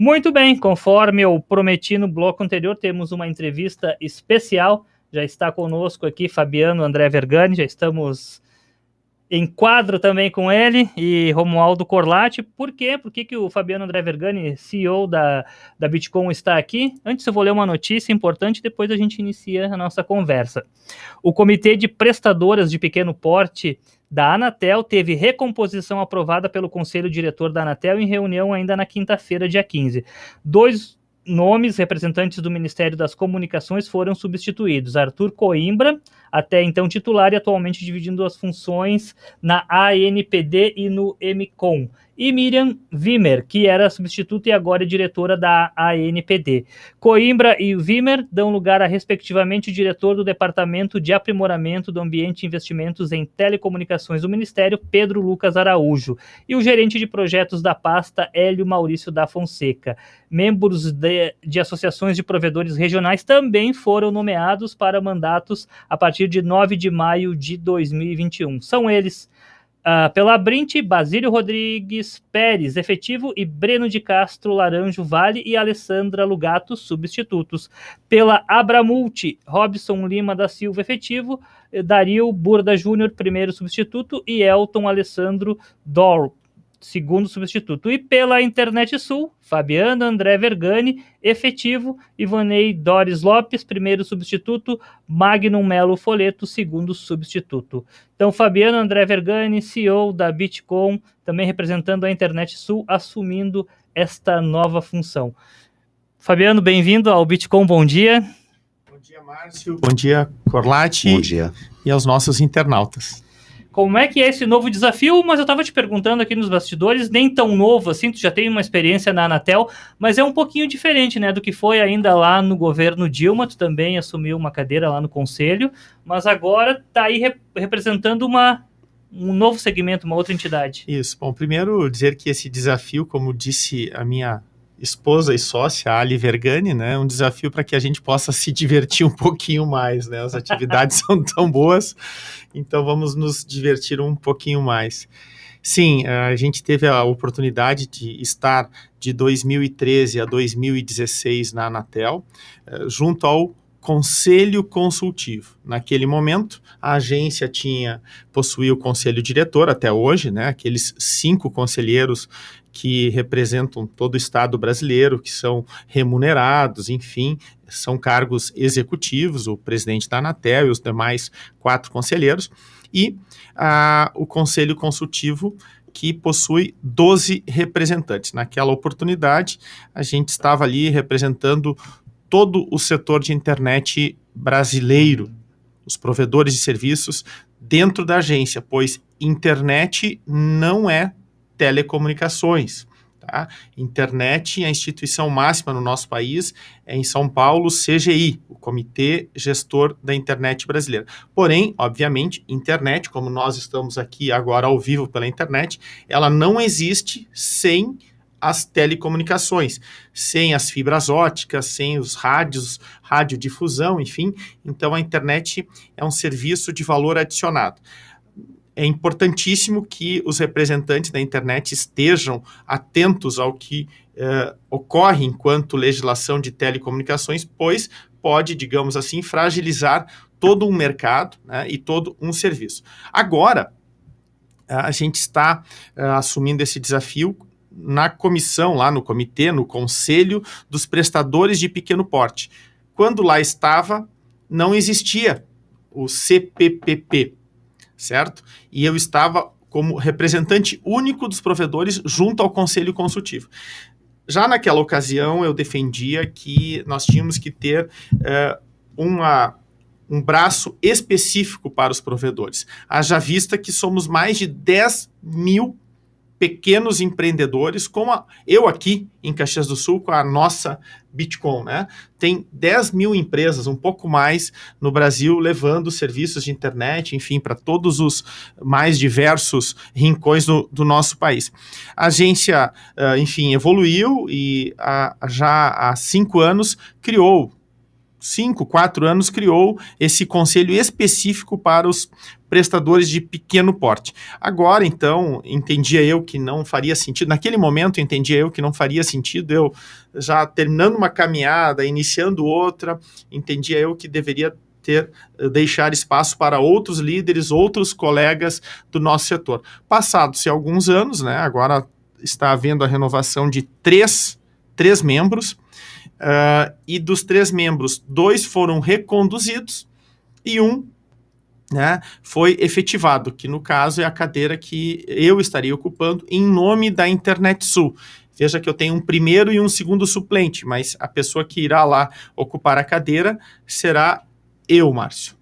Muito bem, conforme eu prometi no bloco anterior, temos uma entrevista especial. Já está conosco aqui Fabiano André Vergani, já estamos em quadro também com ele, e Romualdo Corlatti. Por quê? Por que o Fabiano André Vergani, CEO da Bitcoin, está aqui? Antes eu vou ler uma notícia importante, depois a gente inicia a nossa conversa. O Comitê de Prestadoras de Pequeno Porte da Anatel teve recomposição aprovada pelo Conselho Diretor da Anatel em reunião ainda na quinta-feira, dia 15. Dois nomes representantes do Ministério das Comunicações foram substituídos. Arthur Coimbra, até então titular e atualmente dividindo as funções na ANPD e no MCOM. E Miriam Wimmer, que era substituta e agora é diretora da ANPD. Coimbra e Wimmer dão lugar a, respectivamente, o diretor do Departamento de Aprimoramento do Ambiente e Investimentos em Telecomunicações do Ministério, Pedro Lucas Araújo, e o gerente de projetos da pasta, Hélio Maurício da Fonseca. Membros de associações de provedores regionais também foram nomeados para mandatos a partir de 9 de maio de 2021. São eles: pela Brint, Basílio Rodrigues Pérez, efetivo, e Breno de Castro Laranjo Vale e Alessandra Lugato, substitutos. Pela Abramulti, Robson Lima da Silva, efetivo, Dario Burda Júnior, primeiro substituto, e Elton Alessandro Dor, segundo substituto. E pela Internet Sul, Fabiano André Vergani, efetivo, Ivanei Doris Lopes, primeiro substituto, Magnum Melo Foleto, segundo substituto. Então, Fabiano André Vergani, CEO da Bitcoin, também representando a Internet Sul, assumindo esta nova função. Fabiano, bem-vindo ao Bitcoin, bom dia. Bom dia, Márcio. Bom dia, Corlatti. Bom dia. E aos nossos internautas. Como é que é esse novo desafio? Mas eu estava te perguntando aqui nos bastidores, nem tão novo assim, tu já tem uma experiência na Anatel, mas é um pouquinho diferente, né, do que foi ainda lá no governo Dilma. Tu também assumiu uma cadeira lá no conselho, mas agora está aí representando um novo segmento, uma outra entidade. Isso. Bom, primeiro dizer que esse desafio, como disse a minha esposa e sócia, Ali Vergani, né, é um desafio para que a gente possa se divertir um pouquinho mais, né, as atividades são tão boas, então vamos nos divertir um pouquinho mais. Sim, a gente teve a oportunidade de estar de 2013 a 2016 na Anatel, junto ao Conselho Consultivo. Naquele momento, a agência possuía o conselho diretor até hoje, né, aqueles 5 conselheiros que representam todo o Estado brasileiro, que são remunerados, enfim, são cargos executivos, o presidente da Anatel e os demais 4 conselheiros, e o Conselho Consultivo, que possui 12 representantes. Naquela oportunidade, a gente estava ali representando todo o setor de internet brasileiro, os provedores de serviços dentro da agência, pois internet não é telecomunicações. Tá? Internet, a instituição máxima no nosso país é em São Paulo, CGI, o Comitê Gestor da Internet Brasileira. Porém, obviamente, internet, como nós estamos aqui agora ao vivo pela internet, ela não existe sem as telecomunicações, sem as fibras óticas, sem os rádios, radiodifusão, enfim. Então, a internet é um serviço de valor adicionado. É importantíssimo que os representantes da internet estejam atentos ao que ocorre enquanto legislação de telecomunicações, pois pode, digamos assim, fragilizar todo um mercado, né, e todo um serviço. Agora, a gente está assumindo esse desafio na comissão, lá no comitê, no conselho dos prestadores de pequeno porte. Quando lá estava, não existia o CPPP, certo? E eu estava como representante único dos provedores junto ao Conselho Consultivo. Já naquela ocasião, eu defendia que nós tínhamos que ter um braço específico para os provedores. Haja vista que somos mais de 10 mil pequenos empreendedores, como eu aqui em Caxias do Sul, com a nossa Bitcoin, né? Tem 10 mil empresas, um pouco mais, no Brasil, levando serviços de internet, enfim, para todos os mais diversos rincões do nosso país. A agência, enfim, evoluiu e já há 5 anos criou 4 anos, criou esse conselho específico para os prestadores de pequeno porte. Agora, então, entendia eu que não faria sentido, naquele momento entendia eu que não faria sentido, eu já terminando uma caminhada, iniciando outra, entendia eu que deveria deixar espaço para outros líderes, outros colegas do nosso setor. Passados-se alguns anos, né, agora está havendo a renovação de três membros, e dos 3 membros, 2 foram reconduzidos e um, né, foi efetivado, que no caso é a cadeira que eu estaria ocupando em nome da Internet Sul. Veja que eu tenho um primeiro e um segundo suplente, mas a pessoa que irá lá ocupar a cadeira será eu, Márcio.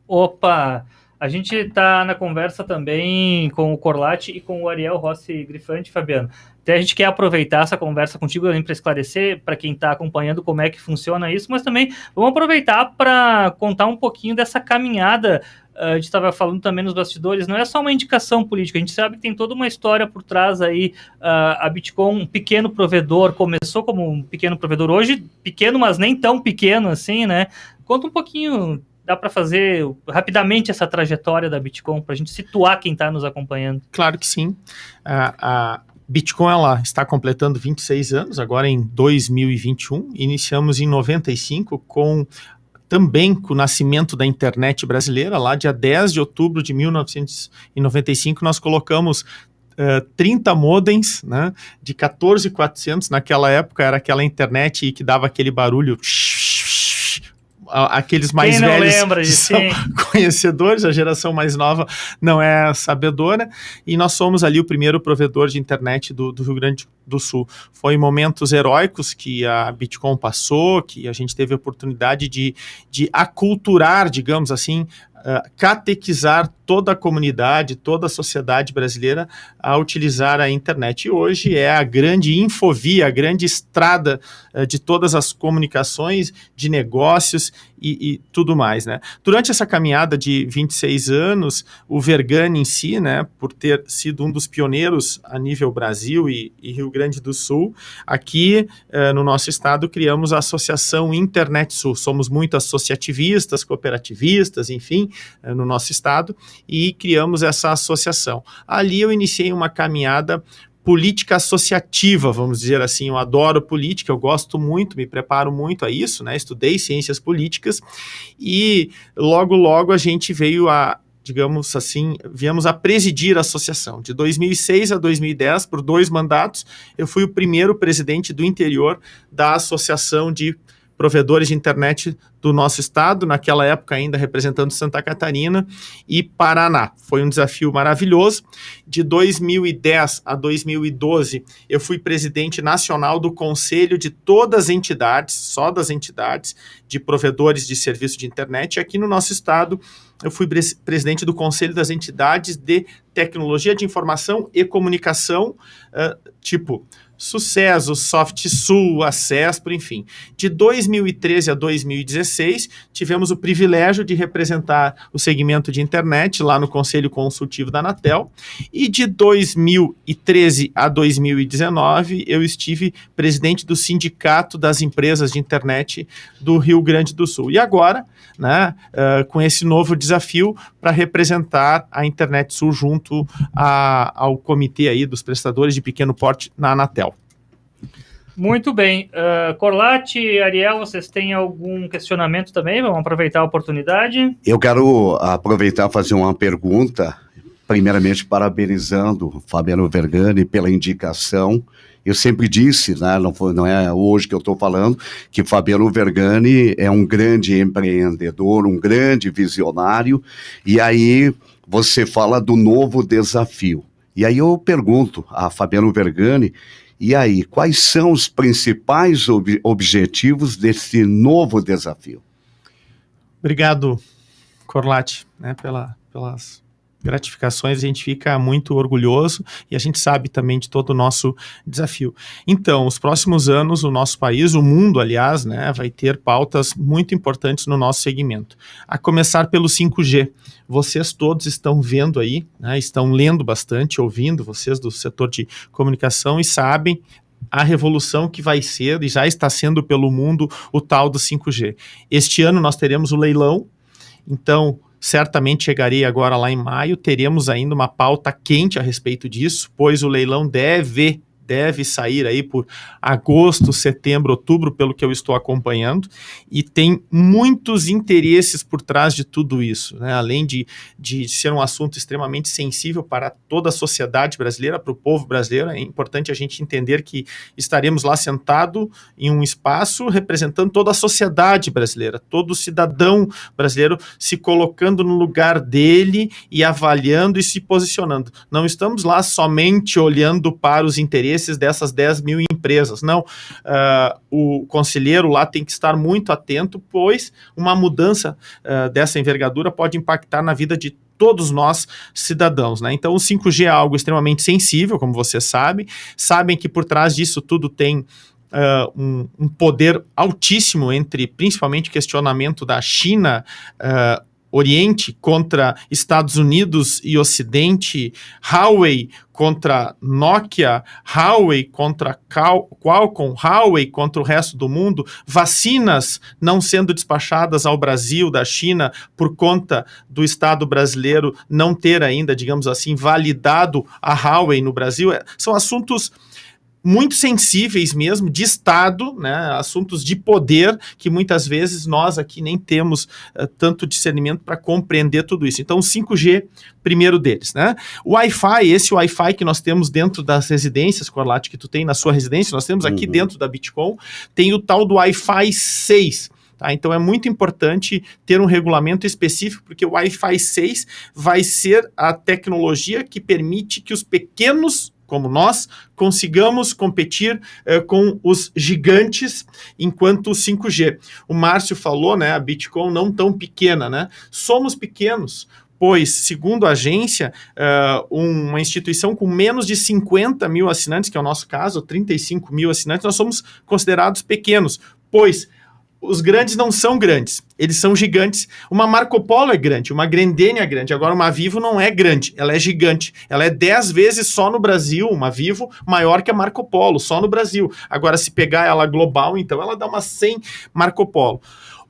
Opa! A gente está na conversa também com o Corlatti e com o Ariel Rossi Grifante, Fabiano. Até a gente quer aproveitar essa conversa contigo para esclarecer para quem está acompanhando como é que funciona isso, mas também vamos aproveitar para contar um pouquinho dessa caminhada. A gente estava falando também nos bastidores, não é só uma indicação política, a gente sabe que tem toda uma história por trás aí. A Bitkom, um pequeno provedor, começou como um pequeno provedor, hoje pequeno, mas nem tão pequeno assim, né? Conta um pouquinho, dá para fazer rapidamente essa trajetória da Bitkom, para a gente situar quem está nos acompanhando. Claro que sim. A Bitkom, ela está completando 26 anos, agora em 2021, iniciamos em 95 também com o nascimento da internet brasileira, lá dia 10 de outubro de 1995, nós colocamos 30 modems, né, de 14.400, naquela época era aquela internet que dava aquele barulho, aqueles mais Quem não velhos lembra de são conhecedores, a geração mais nova não é sabedora, e nós somos ali o primeiro provedor de internet do Rio Grande do Sul. Foi momentos heróicos que a Bitkom passou, que a gente teve a oportunidade de aculturar, digamos assim, catequizar toda a comunidade, toda a sociedade brasileira a utilizar a internet. E hoje é a grande infovia, a grande estrada de todas as comunicações, de negócios e tudo mais, né? Durante essa caminhada de 26 anos, o Vergani em si, né, por ter sido um dos pioneiros a nível Brasil e Rio Grande do Sul, aqui no nosso estado criamos a Associação Internet Sul. Somos muito associativistas, cooperativistas, enfim, no nosso estado, e criamos essa associação. Ali eu iniciei uma caminhada política associativa, vamos dizer assim. Eu adoro política, eu gosto muito, me preparo muito a isso, né? Estudei ciências políticas e logo a gente veio digamos assim, viemos a presidir a associação. De 2006 a 2010, por 2 mandatos, eu fui o primeiro presidente do interior da Associação de Provedores de Internet do nosso estado, naquela época ainda representando Santa Catarina e Paraná. Foi um desafio maravilhoso. De 2010 a 2012, eu fui presidente nacional do Conselho de todas as entidades, só das entidades de provedores de serviço de internet. E aqui no nosso estado, eu fui presidente do Conselho das Entidades de Tecnologia de Informação e Comunicação, tipo Sucesso, SoftSul, Acespo, enfim. De 2013 a 2016, tivemos o privilégio de representar o segmento de internet lá no Conselho Consultivo da Anatel, e de 2013 a 2019, eu estive presidente do Sindicato das Empresas de Internet do Rio Grande do Sul. E agora, né, com esse novo desafio para representar a Internet Sul junto ao comitê aí dos prestadores de pequeno porte na Anatel. Muito bem. Corlatti e Ariel, vocês têm algum questionamento também? Vamos aproveitar a oportunidade. Eu quero aproveitar e fazer uma pergunta, primeiramente parabenizando o Fabiano Vergani pela indicação. Eu sempre disse, né, não é hoje que eu estou falando, que Fabiano Vergani é um grande empreendedor, um grande visionário, e aí você fala do novo desafio. E aí eu pergunto a Fabiano Vergani, e aí, quais são os principais objetivos desse novo desafio? Obrigado, Corlatti, né, pelas gratificações. A gente fica muito orgulhoso e a gente sabe também de todo o nosso desafio. Então, os próximos anos, o nosso país, o mundo, aliás, né, vai ter pautas muito importantes no nosso segmento. A começar pelo 5G. Vocês todos estão vendo aí, né, estão lendo bastante, ouvindo, vocês do setor de comunicação, e sabem a revolução que vai ser e já está sendo pelo mundo o tal do 5G. Este ano nós teremos o leilão. Então, certamente chegarei agora lá em maio, teremos ainda uma pauta quente a respeito disso, pois o leilão deve sair aí por agosto, setembro, outubro, pelo que eu estou acompanhando, e tem muitos interesses por trás de tudo isso, né? Além de ser um assunto extremamente sensível para toda a sociedade brasileira, para o povo brasileiro, é importante a gente entender que estaremos lá sentado em um espaço representando toda a sociedade brasileira, todo cidadão brasileiro se colocando no lugar dele e avaliando e se posicionando. Não estamos lá somente olhando para os interesses dessas 10 mil empresas, não. O conselheiro lá tem que estar muito atento, pois uma mudança dessa envergadura pode impactar na vida de todos nós cidadãos, né? Então o 5G é algo extremamente sensível, como vocês sabem que por trás disso tudo tem um poder altíssimo entre, principalmente, questionamento da China, Oriente contra Estados Unidos e Ocidente, Huawei contra Nokia, Huawei contra Qualcomm, Huawei contra o resto do mundo, vacinas não sendo despachadas ao Brasil da China por conta do Estado brasileiro não ter ainda, digamos assim, validado a Huawei no Brasil. São assuntos muito sensíveis mesmo, de Estado, né, assuntos de poder, que muitas vezes nós aqui nem temos tanto discernimento para compreender tudo isso. Então, o 5G, primeiro deles, né? O Wi-Fi, esse Wi-Fi que nós temos dentro das residências, Corlatti, que tu tem na sua residência, nós temos aqui dentro da Bitcom, tem o tal do Wi-Fi 6, tá? Então é muito importante ter um regulamento específico, porque o Wi-Fi 6 vai ser a tecnologia que permite que os pequenos, como nós, consigamos competir com os gigantes enquanto o 5G. O Márcio falou, né, a Bitcom não tão pequena, né? Somos pequenos, pois, segundo a agência, uma instituição com menos de 50 mil assinantes, que é o nosso caso, 35 mil assinantes, nós somos considerados pequenos, pois os grandes não são grandes, eles são gigantes. Uma Marco Polo é grande, uma Grendene é grande, agora uma Vivo não é grande, ela é gigante. Ela é 10 vezes só no Brasil, uma Vivo maior que a Marco Polo, só no Brasil. Agora, se pegar ela global, então ela dá umas 100 Marco Polo.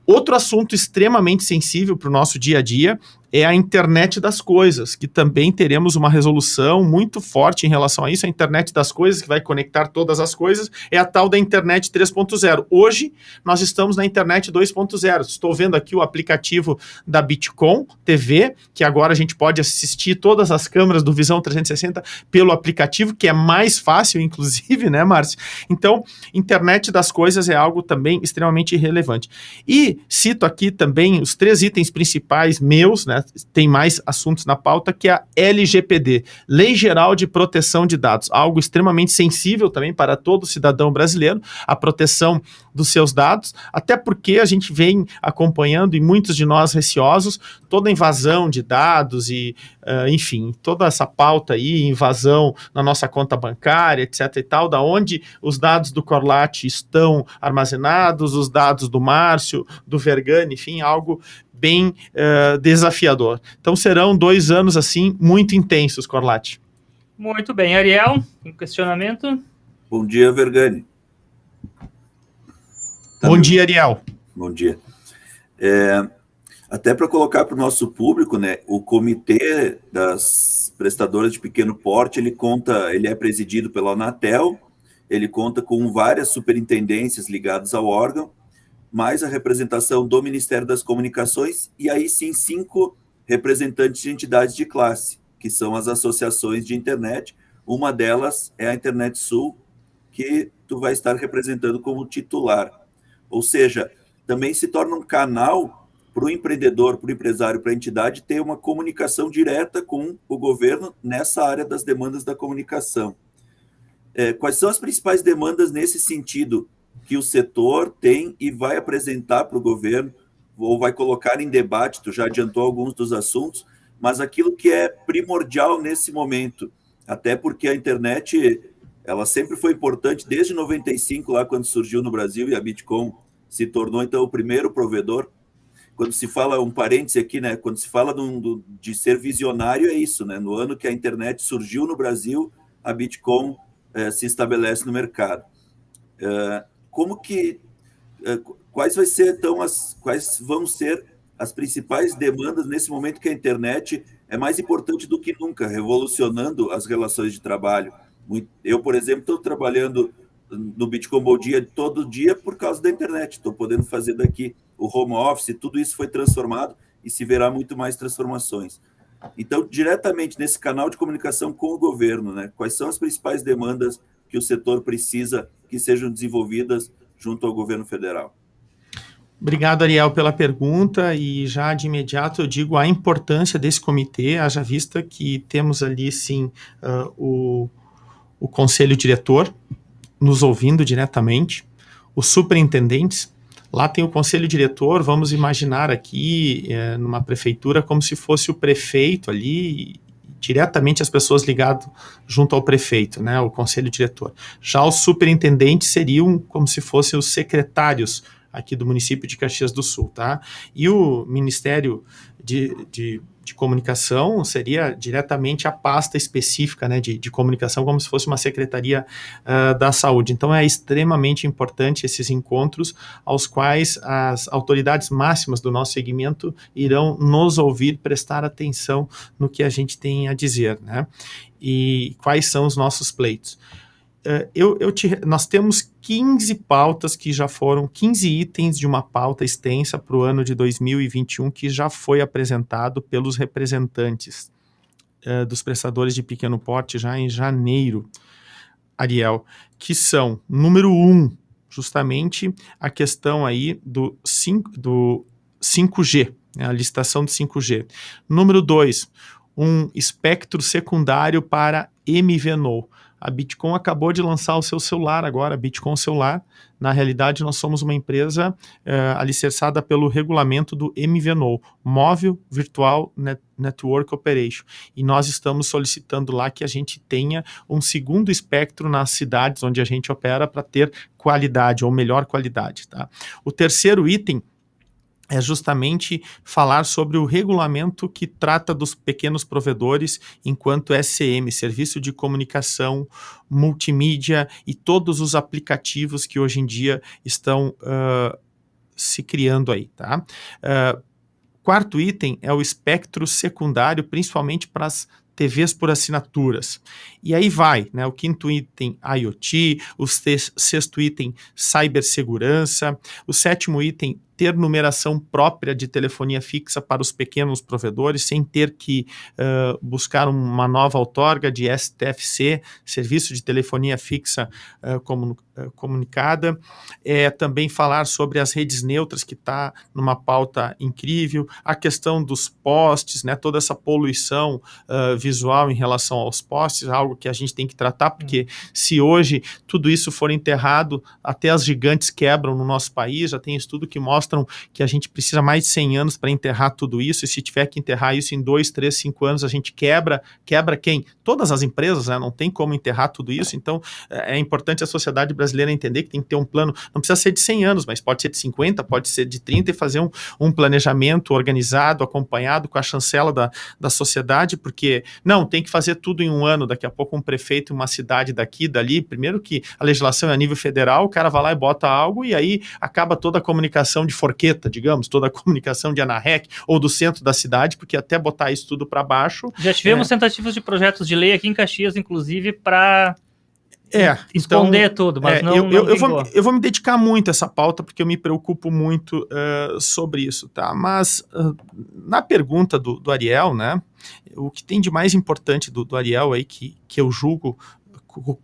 Outro assunto extremamente sensível para o nosso dia a dia é a internet das coisas, que também teremos uma resolução muito forte em relação a isso. A internet das coisas, que vai conectar todas as coisas, é a tal da internet 3.0. Hoje, nós estamos na internet 2.0. Estou vendo aqui o aplicativo da Bitcom TV, que agora a gente pode assistir todas as câmeras do Visão 360 pelo aplicativo, que é mais fácil, inclusive, né, Márcio? Então, internet das coisas é algo também extremamente relevante. E cito aqui também os 3 itens principais meus, né? Tem mais assuntos na pauta, que é a LGPD, Lei Geral de Proteção de Dados, algo extremamente sensível também para todo cidadão brasileiro, a proteção dos seus dados, até porque a gente vem acompanhando, e muitos de nós receosos, toda a invasão de dados e, enfim, toda essa pauta aí, invasão na nossa conta bancária, etc e tal, da onde os dados do Corlatti estão armazenados, os dados do Márcio, do Vergani, enfim, algo bem desafiador. Então serão 2 anos assim muito intensos, Corlatti. Muito bem, Ariel, um questionamento? Bom dia, Vergani. Bom dia, Ariel. Bom dia. Até para colocar para o nosso público, né, o Comitê das Prestadoras de Pequeno Porte, ele é presidido pela Anatel, ele conta com várias superintendências ligadas ao órgão, mais a representação do Ministério das Comunicações, e aí sim 5 representantes de entidades de classe, que são as associações de internet. Uma delas é a Internet Sul, que tu vai estar representando como titular. Ou seja, também se torna um canal para o empreendedor, para o empresário, para a entidade ter uma comunicação direta com o governo nessa área das demandas da comunicação. Quais são as principais demandas nesse sentido que o setor tem e vai apresentar para o governo, ou vai colocar em debate? Tu já adiantou alguns dos assuntos, mas aquilo que é primordial nesse momento, até porque a internet, ela sempre foi importante, desde 95, lá quando surgiu no Brasil, e a Bitcom se tornou, então, o primeiro provedor. Quando se fala, um parêntese aqui, né, quando se fala de ser visionário, é isso, né? No ano que a internet surgiu no Brasil, a Bitcom se estabelece no mercado. Quais vão ser as principais demandas nesse momento que a internet é mais importante do que nunca, revolucionando as relações de trabalho. Eu, por exemplo, estou trabalhando no Bitcoin Bom Dia todo dia por causa da internet, estou podendo fazer daqui o home office, tudo isso foi transformado e se verá muito mais transformações. Então, diretamente nesse canal de comunicação com o governo, né, quais são as principais demandas que o setor precisa que sejam desenvolvidas junto ao governo federal? Obrigado, Ariel, pela pergunta, e já de imediato eu digo a importância desse comitê, haja vista que temos ali, sim, o conselho diretor nos ouvindo diretamente, os superintendentes, lá tem o conselho diretor, vamos imaginar aqui, numa prefeitura, como se fosse o prefeito ali, diretamente as pessoas ligadas junto ao prefeito, né, o conselho diretor. Já os superintendentes seriam como se fossem os secretários aqui do município de Caxias do Sul, tá? E o Ministério de Comunicação seria diretamente a pasta específica, né, de comunicação, como se fosse uma secretaria da saúde. Então é extremamente importante esses encontros aos quais as autoridades máximas do nosso segmento irão nos ouvir, prestar atenção no que a gente tem a dizer, né? E quais são os nossos pleitos. Nós temos 15 pautas que já foram, 15 itens de uma pauta extensa para o ano de 2021 que já foi apresentado pelos representantes dos prestadores de pequeno porte já em janeiro, Ariel, que são, número 1, justamente a questão aí do 5G, né, a licitação do 5G. Número 2, um espectro secundário para MVNO. A Bitcoin acabou de lançar o seu celular agora, Bitcoin Celular. Na realidade, nós somos uma empresa alicerçada pelo regulamento do MVNO, Mobile Virtual Network Operation. E nós estamos solicitando lá que a gente tenha um segundo espectro nas cidades onde a gente opera para ter qualidade, ou melhor qualidade, tá? O terceiro item é justamente falar sobre o regulamento que trata dos pequenos provedores enquanto SM, Serviço de Comunicação, Multimídia e todos os aplicativos que hoje em dia estão se criando aí, tá? Quarto item é o espectro secundário, principalmente para as TVs por assinaturas. E aí vai, né? O quinto item, IoT, o sexto item, cibersegurança, o sétimo item, ter numeração própria de telefonia fixa para os pequenos provedores, sem ter que buscar uma nova outorga de STFC, Serviço de Telefonia Fixa Comunicada. Também falar sobre as redes neutras, que está numa pauta incrível, a questão dos postes, né, toda essa poluição visual em relação aos postes, algo que a gente tem que tratar, porque se hoje tudo isso for enterrado, até as gigantes quebram no nosso país, já tem estudo que mostram que a gente precisa mais de 100 anos para enterrar tudo isso, e se tiver que enterrar isso em 2, 3, 5 anos, a gente quebra quem? Todas as empresas, né? Não tem como enterrar tudo isso. Então é importante a sociedade brasileira entender que tem que ter um plano, não precisa ser de 100 anos, mas pode ser de 50, pode ser de 30, e fazer um planejamento organizado, acompanhado com a chancela da sociedade, porque não, tem que fazer tudo em um ano, daqui a pouco um prefeito em uma cidade daqui, dali, primeiro que a legislação é a nível federal, o cara vai lá e bota algo, e aí acaba toda a comunicação de Forqueta, digamos, toda a comunicação de Anarrec ou do centro da cidade, porque até botar isso tudo para baixo... Já tivemos tentativas de projetos de lei aqui em Caxias, inclusive, para esconder então, tudo, mas eu vou me dedicar muito a essa pauta, porque eu me preocupo muito sobre isso, tá? Mas na pergunta do Ariel, né, o que tem de mais importante do Ariel aí, que eu julgo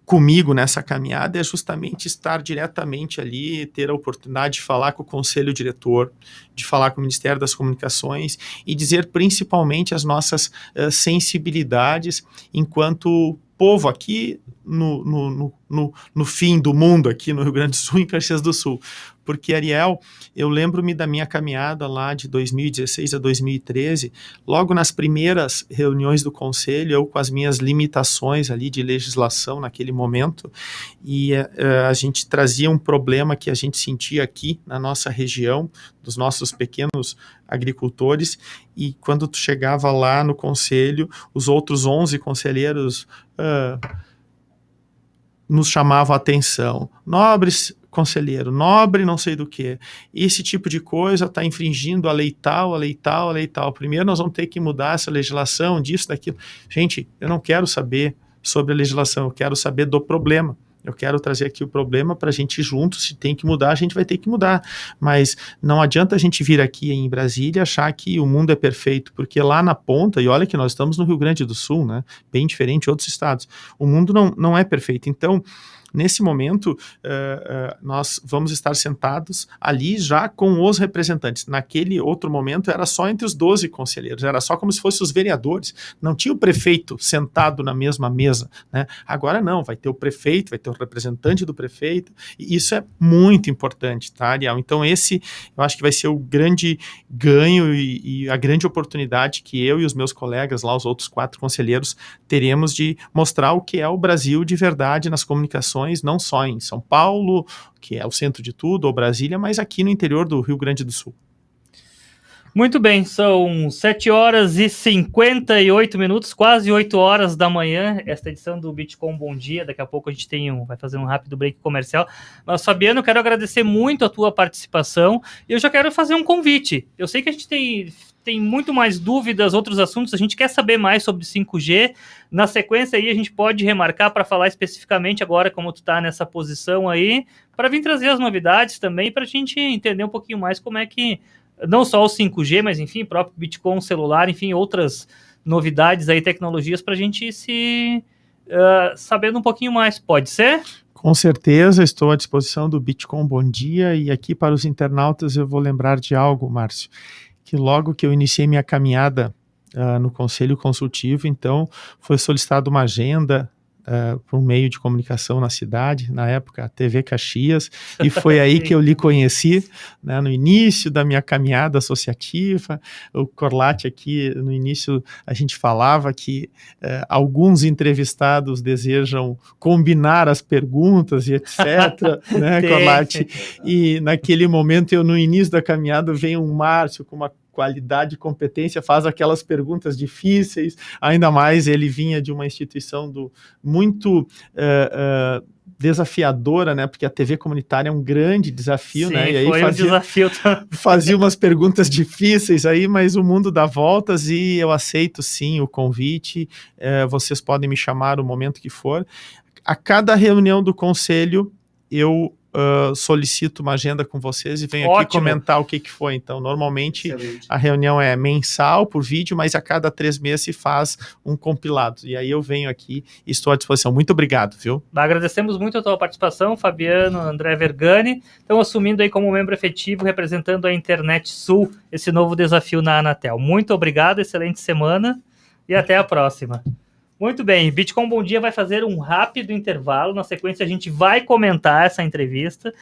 comigo nessa caminhada, é justamente estar diretamente ali, ter a oportunidade de falar com o conselho diretor, de falar com o Ministério das Comunicações e dizer principalmente as nossas sensibilidades enquanto povo aqui no fim do mundo, aqui no Rio Grande do Sul, em Caxias do Sul. Porque, Ariel, eu lembro-me da minha caminhada lá de 2016 a 2013, logo nas primeiras reuniões do Conselho, eu com as minhas limitações ali de legislação naquele momento, e a gente trazia um problema que a gente sentia aqui na nossa região, dos nossos pequenos agricultores, e quando tu chegava lá no Conselho, os outros 11 conselheiros nos chamavam a atenção. Nobres conselheiro, nobre não sei do que, esse tipo de coisa está infringindo a lei tal, a lei tal, a lei tal. Primeiro nós vamos ter que mudar essa legislação, disso, daquilo. Gente, eu não quero saber sobre a legislação, eu quero saber do problema. Eu quero trazer aqui o problema para a gente juntos, se tem que mudar, a gente vai ter que mudar. Mas não adianta a gente vir aqui em Brasília e achar que o mundo é perfeito, porque lá na ponta, e olha que nós estamos no Rio Grande do Sul, né, bem diferente de outros estados, o mundo não é perfeito. Então, nesse momento, nós vamos estar sentados ali já com os representantes. Naquele outro momento, era só entre os 12 conselheiros, era só como se fossem os vereadores. Não tinha o prefeito sentado na mesma mesa, né? Agora não, vai ter o prefeito, vai ter o representante do prefeito, e isso é muito importante, tá, Ariel? Então esse, eu acho que vai ser o grande ganho e a grande oportunidade que eu e os meus colegas lá, os outros 4 conselheiros, teremos de mostrar o que é o Brasil de verdade nas comunicações, não só em São Paulo, que é o centro de tudo, ou Brasília, mas aqui no interior do Rio Grande do Sul. Muito bem, são 7h58, quase 8 horas da manhã, esta edição do Bitcom Bom Dia. Daqui a pouco a gente vai fazer um rápido break comercial. Mas, Fabiano, eu quero agradecer muito a tua participação e eu já quero fazer um convite. Eu sei que a gente tem muito mais dúvidas, outros assuntos, a gente quer saber mais sobre 5G. Na sequência aí a gente pode remarcar para falar especificamente agora como tu está nessa posição aí, para vir trazer as novidades também, para a gente entender um pouquinho mais como é que, não só o 5G, mas enfim, próprio Bitcoin celular, enfim, outras novidades aí, tecnologias, para a gente se sabendo um pouquinho mais. Pode ser? Com certeza, estou à disposição do Bitcoin Bom Dia, e aqui para os internautas eu vou lembrar de algo, Márcio, que logo que eu iniciei minha caminhada no Conselho Consultivo, então foi solicitada uma agenda por um meio de comunicação na cidade, na época a TV Caxias, e foi aí que eu lhe conheci, né, no início da minha caminhada associativa. O Corlate aqui, no início, a gente falava que alguns entrevistados desejam combinar as perguntas e etc, né, Corlate? E naquele momento, eu no início da caminhada, vem um Márcio com uma qualidade e competência, faz aquelas perguntas difíceis, ainda mais ele vinha de uma instituição muito desafiadora, né, porque a TV comunitária é um grande desafio, sim, né, e aí foi desafio fazia umas perguntas difíceis aí, mas o mundo dá voltas e eu aceito sim o convite, vocês podem me chamar o momento que for. A cada reunião do conselho, eu solicito uma agenda com vocês e venho aqui comentar o que foi. Então, normalmente, excelente, a reunião é mensal por vídeo, mas a cada 3 meses se faz um compilado. E aí eu venho aqui e estou à disposição. Muito obrigado, viu? Agradecemos muito a tua participação, Fabiano, André Vergani. Estão assumindo aí como membro efetivo, representando a Internet Sul, esse novo desafio na Anatel. Muito obrigado, excelente semana e até a próxima. Muito bem, Bitcoin Bom Dia vai fazer um rápido intervalo. Na sequência, a gente vai comentar essa entrevista.